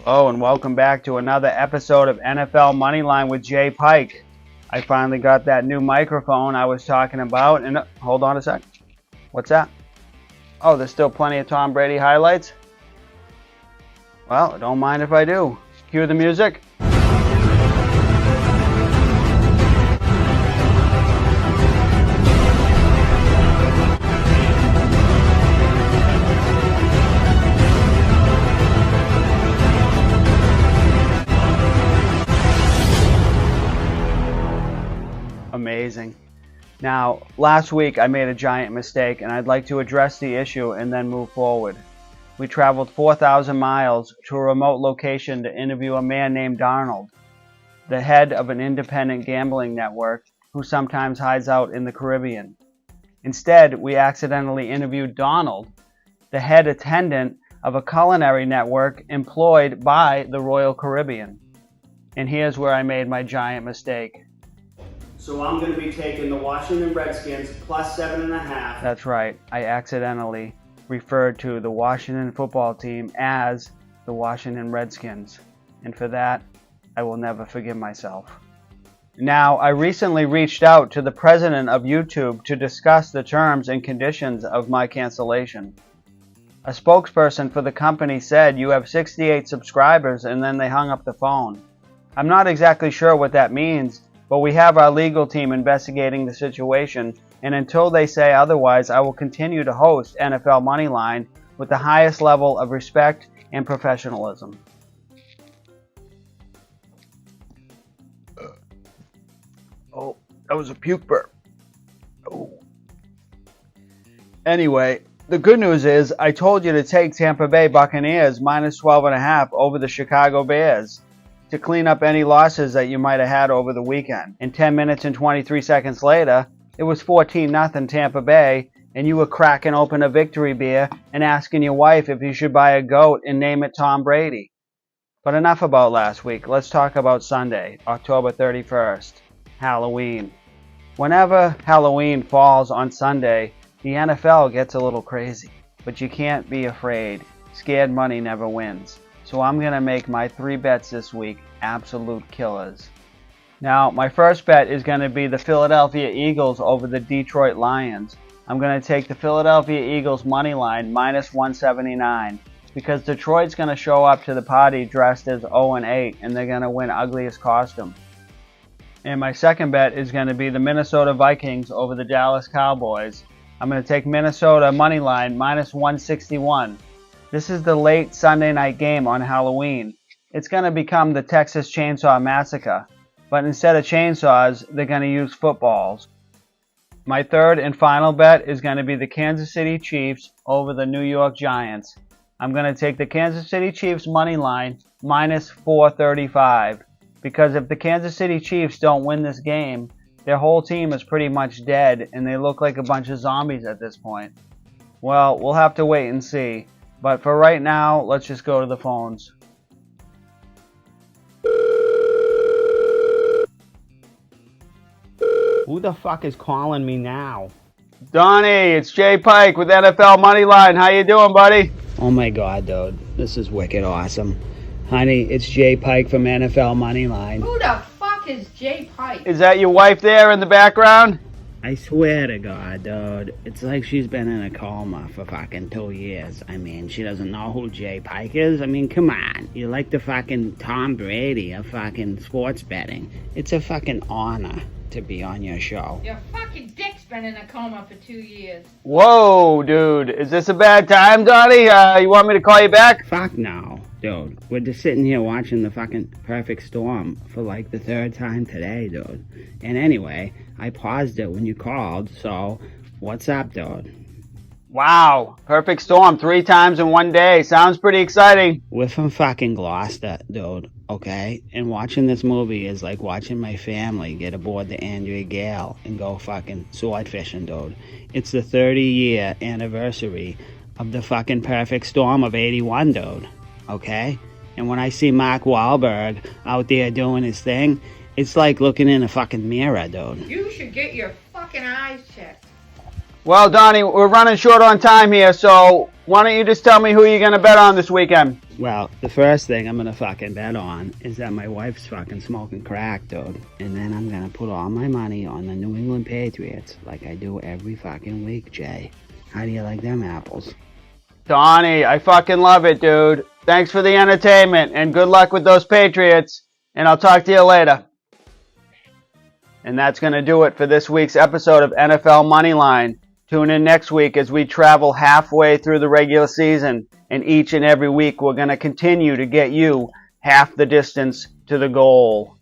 Hello and welcome back to another episode of NFL Moneyline with Jay Pike. I finally got that new microphone I was talking about, and hold on a sec. What's that? Oh, there's still plenty of Tom Brady highlights? Well, don't mind if I do. Cue the music. Amazing. Now, last week I made a giant mistake, and I'd like to address the issue and then move forward. We traveled 4,000 miles to a remote location to interview a man named Darnold, the head of an independent gambling network who sometimes hides out in the Caribbean. Instead, we accidentally interviewed Donald, the head attendant of a culinary network employed by the Royal Caribbean. And here's where I made my giant mistake. So I'm going to be taking the Washington Redskins plus 7.5. That's right. I accidentally referred to the Washington football team as the Washington Redskins. And for that, I will never forgive myself. Now, I recently reached out to the president of YouTube to discuss the terms and conditions of my cancellation. A spokesperson for the company said you have 68 subscribers, and then they hung up the phone. I'm not exactly sure what that means, but we have our legal team investigating the situation, and until they say otherwise, I will continue to host NFL Moneyline with the highest level of respect and professionalism. Oh, that was a puke burp. Oh. Anyway, the good news is I told you to take Tampa Bay Buccaneers minus 12.5 over the Chicago Bears to clean up any losses that you might have had over the weekend. And 10 minutes and 23 seconds later, it was 14-0 Tampa Bay, and you were cracking open a victory beer and asking your wife if you should buy a goat and name it Tom Brady. But enough about last week. Let's talk about Sunday, October 31st, Halloween. Whenever Halloween falls on Sunday, the NFL gets a little crazy. But you can't be afraid. Scared money never wins. So I'm going to make my 3 bets this week absolute killers. Now, my first bet is going to be the Philadelphia Eagles over the Detroit Lions. I'm going to take the Philadelphia Eagles money line minus 179 because Detroit's going to show up to the party dressed as 0-8 and they're going to win ugliest costume. And my second bet is going to be the Minnesota Vikings over the Dallas Cowboys. I'm going to take Minnesota money line minus 161. This is the late Sunday night game on Halloween. It's going to become the Texas Chainsaw Massacre, but instead of chainsaws, they're going to use footballs. My third and final bet is going to be the Kansas City Chiefs over the New York Giants. I'm going to take the Kansas City Chiefs money line minus 435, because if the Kansas City Chiefs don't win this game, their whole team is pretty much dead and they look like a bunch of zombies at this point. Well, we'll have to wait and see. But for right now, let's just go to the phones. Who the fuck is calling me now? Donnie, it's Jay Pike with NFL Moneyline. How you doing, buddy? Oh my god, dude. This is wicked awesome. Honey, it's Jay Pike from NFL Moneyline. Who the fuck is Jay Pike? Is that your wife there in the background? I swear to God, dude, it's like she's been in a coma for fucking 2 years. I mean, she doesn't know who Jay Pike is. I mean, come on. You're like the fucking Tom Brady of fucking sports betting. It's a fucking honor to be on your show. Your fucking dick's been in a coma for 2 years. Whoa, dude. Is this a bad time, Donnie? You want me to call you back? Fuck no, dude. We're just sitting here watching the fucking perfect storm for like the 3rd time today, dude. And anyway, I paused it when you called, so what's up, dude? Wow, perfect storm 3 times in 1 day. Sounds pretty exciting. We're from fucking Gloucester, dude, okay? And watching this movie is like watching my family get aboard the Andrea Gale and go fucking sword fishing, dude. It's the 30-year anniversary of the fucking perfect storm of 81, dude, okay? And when I see Mark Wahlberg out there doing his thing, it's like looking in a fucking mirror, dude. You should get your fucking eyes checked. Well, Donnie, we're running short on time here, so why don't you just tell me who you're going to bet on this weekend? Well, the first thing I'm gonna fucking bet on is that my wife's fucking smoking crack, dude. And then I'm gonna put all my money on the New England Patriots like I do every fucking week, Jay. How do you like them apples? Donnie, I fucking love it, dude. Thanks for the entertainment, and good luck with those Patriots. And I'll talk to you later. And that's going to do it for this week's episode of NFL Moneyline. Tune in next week as we travel halfway through the regular season. And each and every week, we're going to continue to get you half the distance to the goal.